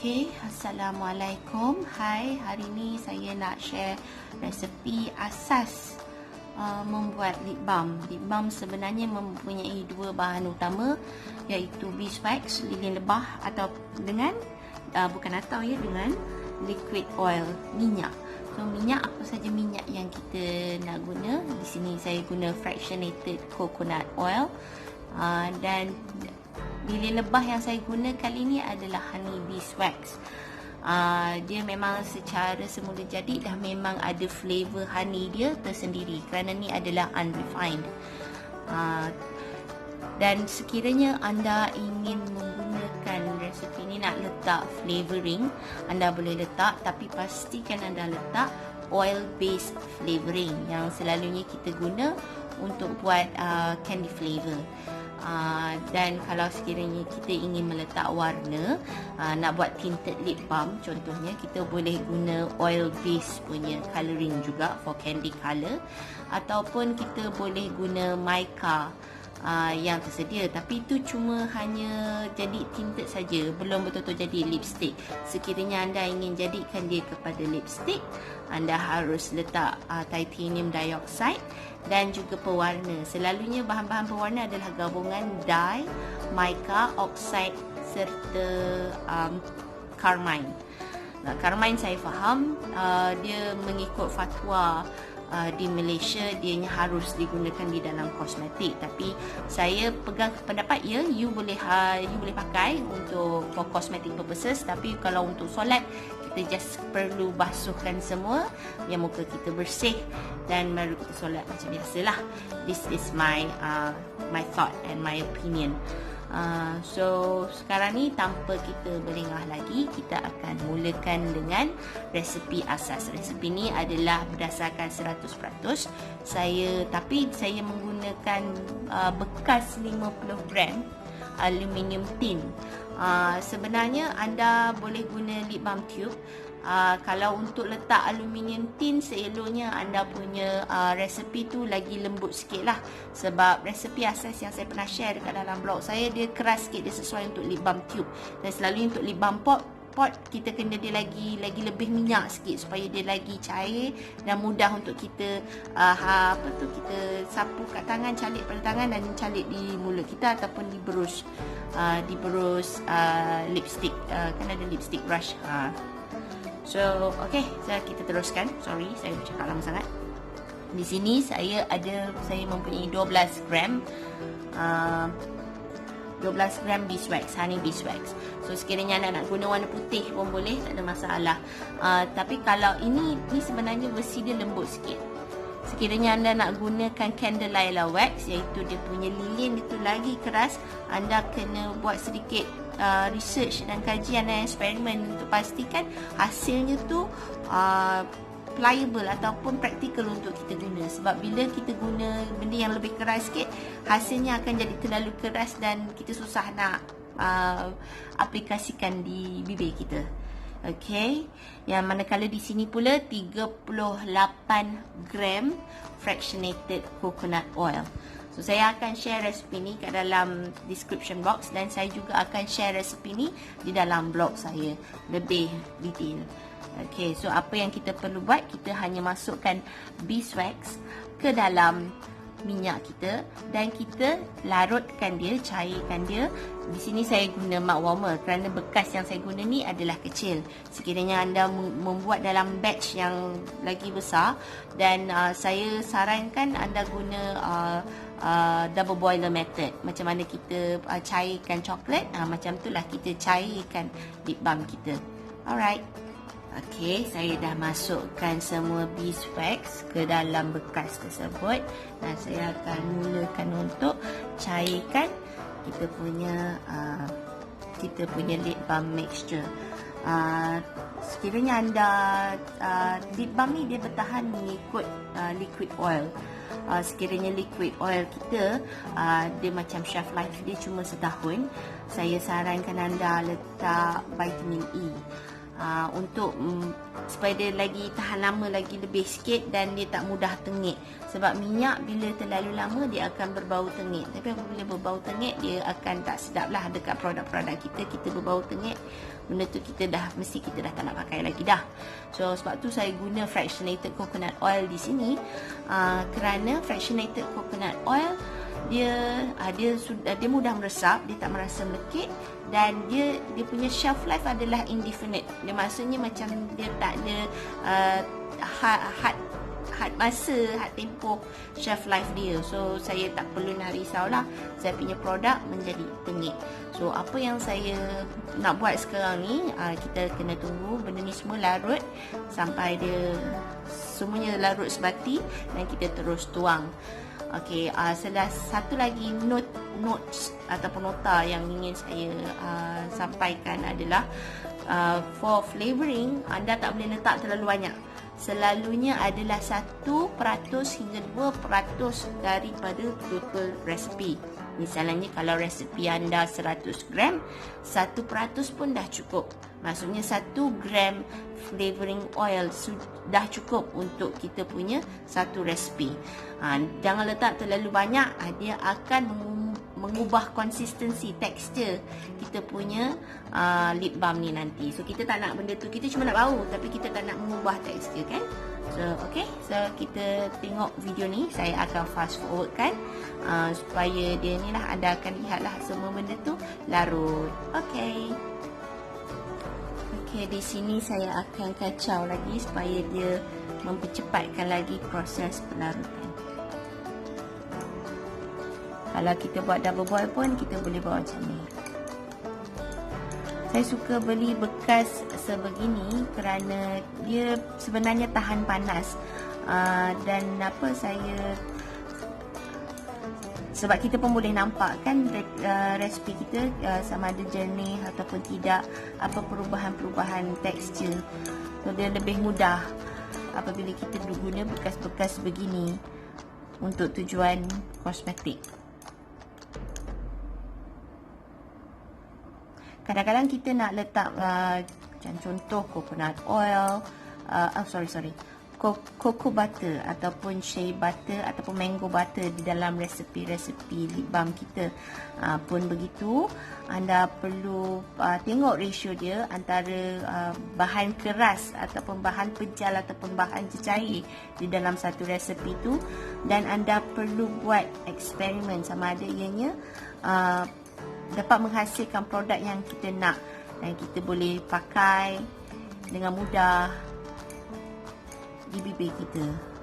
Okey, Assalamualaikum. Hai, hari ni saya nak share resepi asas membuat lip balm. Lip balm sebenarnya mempunyai dua bahan utama, iaitu beeswax, lilin lebah, atau dengan dengan liquid oil, minyak. So minyak, apa saja minyak yang kita nak guna. Di sini saya guna fractionated coconut oil, dan lilin lebah yang saya guna kali ni adalah honey beeswax. Dia memang secara semula jadi dah memang ada flavor honey dia tersendiri, kerana ni adalah unrefined. Dan sekiranya anda ingin menggunakan resepi ni nak letak flavoring, anda boleh letak, tapi pastikan anda letak oil based flavoring yang selalunya kita guna untuk buat candy flavor. Dan kalau sekiranya kita ingin meletak warna, nak buat tinted lip balm contohnya, kita boleh guna oil base punya colouring juga for candy colour, ataupun kita boleh guna mica yang tersedia, tapi itu cuma hanya jadi tinted saja, belum betul-betul jadi lipstick. Sekiranya anda ingin jadikan dia kepada lipstick, anda harus letak titanium dioxide dan juga pewarna. Selalunya bahan-bahan pewarna adalah gabungan dye, mica, oxide serta carmine. Carmine saya faham, dia mengikut fatwa di Malaysia dianya harus digunakan di dalam kosmetik, tapi saya pegang pendapat you boleh pakai untuk for cosmetic purposes, tapi kalau untuk solat kita just perlu basuhkan semua yang muka kita bersih dan baru kita solat macam biasalah. This is my thought and my opinion. So sekarang ni tanpa kita berlengah lagi, kita akan mulakan dengan resepi asas. Resepi ni adalah berdasarkan 100%. Tapi saya menggunakan bekas 50 gram aluminium tin. Sebenarnya anda boleh guna lip balm tube. Kalau untuk letak aluminium tin, seeloknya anda punya resepi tu lagi lembut sikit lah. Sebab resepi asas yang saya pernah share dekat dalam blog saya, dia keras sikit, dia sesuai untuk lip balm tube. Dan selalu untuk lip balm pot kita kena dia lagi lebih minyak sikit, supaya dia lagi cair dan mudah untuk kita kita sapu kat tangan, calik pada tangan dan calik di mulut kita, ataupun diberus lipstick, kan ada lipstick brush. So, okay, kita teruskan. Sorry, saya bercakap lama sangat. Di sini saya mempunyai 12 gram beeswax, honey beeswax. So, sekiranya anda nak guna warna putih pun boleh, tak ada masalah. Tapi kalau ini sebenarnya versi dia lembut sikit. Sekiranya anda nak gunakan candelilah wax, iaitu dia punya lilin itu lagi keras, anda kena buat sedikit research dan kajian dan eksperimen untuk pastikan hasilnya tu pliable ataupun praktikal untuk kita guna. Sebab bila kita guna benda yang lebih keras sikit, hasilnya akan jadi terlalu keras dan kita susah nak aplikasikan di bibir kita. Okey, yang manakala di sini pula 38 gram fractionated coconut oil. So saya akan share resepi ni kat dalam description box, dan saya juga akan share resepi ni di dalam blog saya lebih detail. Okey, so apa yang kita perlu buat, kita hanya masukkan beeswax ke dalam minyak kita dan kita larutkan dia, cairkan dia. Di sini saya guna mug warmer kerana bekas yang saya guna ni adalah kecil. Sekiranya anda membuat dalam batch yang lagi besar, dan saya sarankan anda guna double boiler method. Macam mana kita cairkan coklat, macam itulah kita cairkan lip balm kita. Alright. Okey, saya dah masukkan semua beeswax ke dalam bekas tersebut, dan saya akan mulakan untuk cairkan kita punya lip balm mixture. Sekiranya anda lip balm ni dia bertahan mengikut liquid oil. Sekiranya liquid oil kita dia macam shelf life dia cuma setahun, saya sarankan anda letak vitamin E. untuk supaya dia lagi tahan lama lagi lebih sikit dan dia tak mudah tengik. Sebab minyak bila terlalu lama dia akan berbau tengik. Tapi apabila berbau tengik dia akan tak sedap lah dekat produk-produk kita. Kita berbau tengik, benda tu kita dah tak nak pakai lagi dah. So sebab tu saya guna fractionated coconut oil di sini, kerana fractionated coconut oil dia mudah meresap, dia tak merasa melekit, dan dia punya shelf life adalah indefinite. Dia maksudnya macam dia tak ada had tempoh shelf life dia. So saya tak perlu nak risaulah saya punya produk menjadi tengik. So apa yang saya nak buat sekarang ni, kita kena tunggu benda ni semua larut sampai dia semuanya larut sebati, dan kita terus tuang. Okey, satu lagi notes ataupun nota yang ingin saya sampaikan adalah for flavoring anda tak boleh letak terlalu banyak. Selalunya adalah 1% hingga 2% daripada total resipi. Misalnya kalau resipi anda 100 gram, 1% pun dah cukup. Maksudnya 1 gram flavoring oil sudah cukup untuk kita punya satu resipi. Jangan letak terlalu banyak, dia akan mengubah konsistensi, tekstur kita punya lip balm ni nanti. So kita tak nak benda tu, kita cuma nak bau tapi kita tak nak mengubah tekstur kan. So okay, so kita tengok video ni, saya akan fast forward kan, supaya dia ni lah, anda akan lihatlah semua benda tu larut. Okay, di sini saya akan kacau lagi supaya dia mempercepatkan lagi proses pelarutan. Kalau kita buat double boil pun kita boleh buat macam ni. Saya suka beli bekas sebegini kerana dia sebenarnya tahan panas. Dan sebab kita pun boleh nampak kan resipi kita sama ada jernih ataupun tidak, apa perubahan-perubahan tekstur. So dia lebih mudah apabila kita guna bekas-bekas begini untuk tujuan kosmetik. Kadang-kadang kita nak letak macam contoh coconut oil, cocoa butter ataupun shea butter ataupun mango butter di dalam resipi-resipi lip balm kita pun begitu. Anda perlu tengok ratio dia antara bahan keras ataupun bahan pejal ataupun bahan cecair di dalam satu resipi tu, dan anda perlu buat eksperimen sama ada ianya dapat menghasilkan produk yang kita nak dan kita boleh pakai dengan mudah di bibir kita.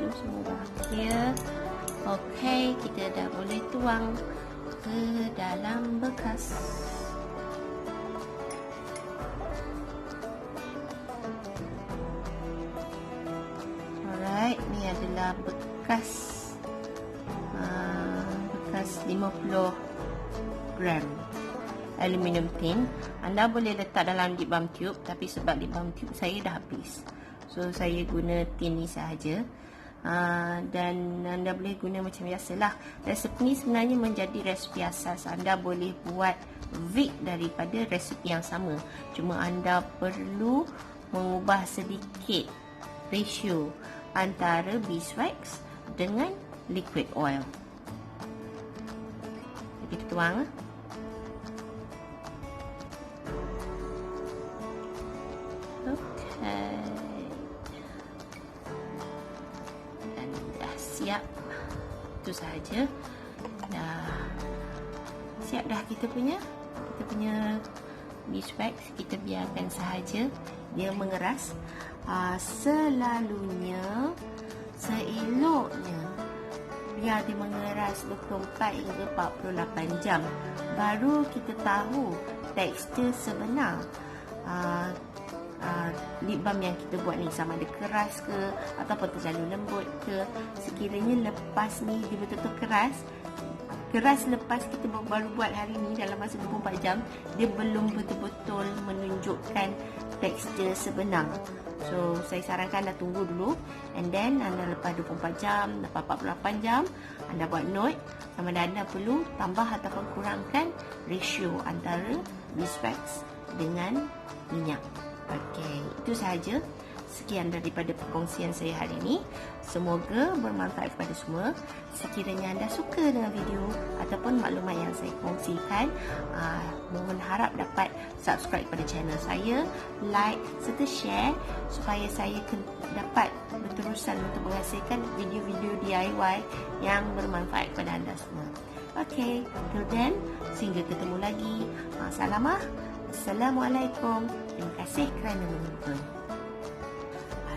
tisu semua dah clear. Okey, kita dah boleh tuang ke dalam bekas. Alright, ni adalah bekas 50 gram aluminium tin. Anda boleh letak dalam lip balm tube, tapi sebab lip balm tube saya dah habis, so saya guna tin ni sahaja. Dan anda boleh guna macam biasalah. Resipi ni sebenarnya menjadi resipi asas. Anda boleh buat wig daripada resipi yang sama, cuma anda perlu mengubah sedikit ratio antara beeswax dengan liquid oil. Kita tuang. Okey. Dan dah siap. Itu sahaja. Dah siap dah kita punya beeswax. Kita biarkan sahaja dia mengeras. Selalunya, seeloknya biar dia mengeras 24 hingga 48 jam baru kita tahu tekstur sebenar lip balm yang kita buat ni, sama ada keras ke ataupun terlalu lembut ke. Sekiranya lepas ni dia betul-betul keras lepas kita baru buat hari ni dalam masa 24 jam, dia belum betul-betul menunjukkan tekstur sebenar. So, saya sarankan anda tunggu dulu, and then anda lepas 24 jam, lepas 48 jam, anda buat note sama ada anda perlu tambah ataupun kurangkan ratio antara beeswax dengan minyak. Okey, itu sahaja. Sekian daripada perkongsian saya hari ini. Semoga bermanfaat kepada semua. Sekiranya anda suka dengan video ataupun maklumat yang saya kongsikan, mohon harap dapat subscribe pada channel saya, like serta share supaya saya dapat berterusan untuk menghasilkan video-video DIY yang bermanfaat kepada anda semua. Okey, till then, sehingga ketemu lagi. Salamah. Assalamualaikum. Terima kasih kerana menonton.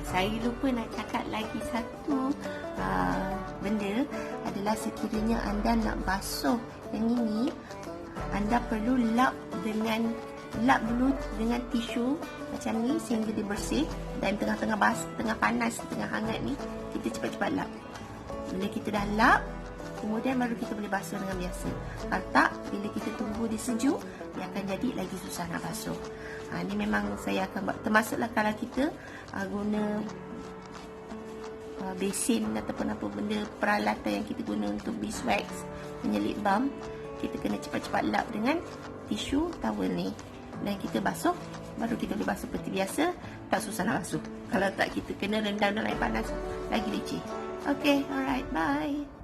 Saya lupa nak cakap lagi satu benda adalah sekiranya anda nak basuh yang ini, anda perlu lap dulu dengan tisu macam ni sehingga dia bersih, dan tengah panas, tengah hangat ni kita cepat-cepat lap. Bila kita dah lap, kemudian baru kita boleh basuh dengan biasa. Kalau tak, bila kita tunggu dia sejuk, dia akan jadi lagi susah nak basuh. Ni memang saya akan buat, termasuklah kalau kita guna besin ataupun apa benda peralatan yang kita guna untuk beeswax punya lip balm, kita kena cepat-cepat lap dengan tisu towel ni, dan kita basuh, baru kita boleh basuh seperti biasa. Tak susah nak basuh. Kalau tak, kita kena rendam dalam air panas, lagi leceh. Okay, alright, bye.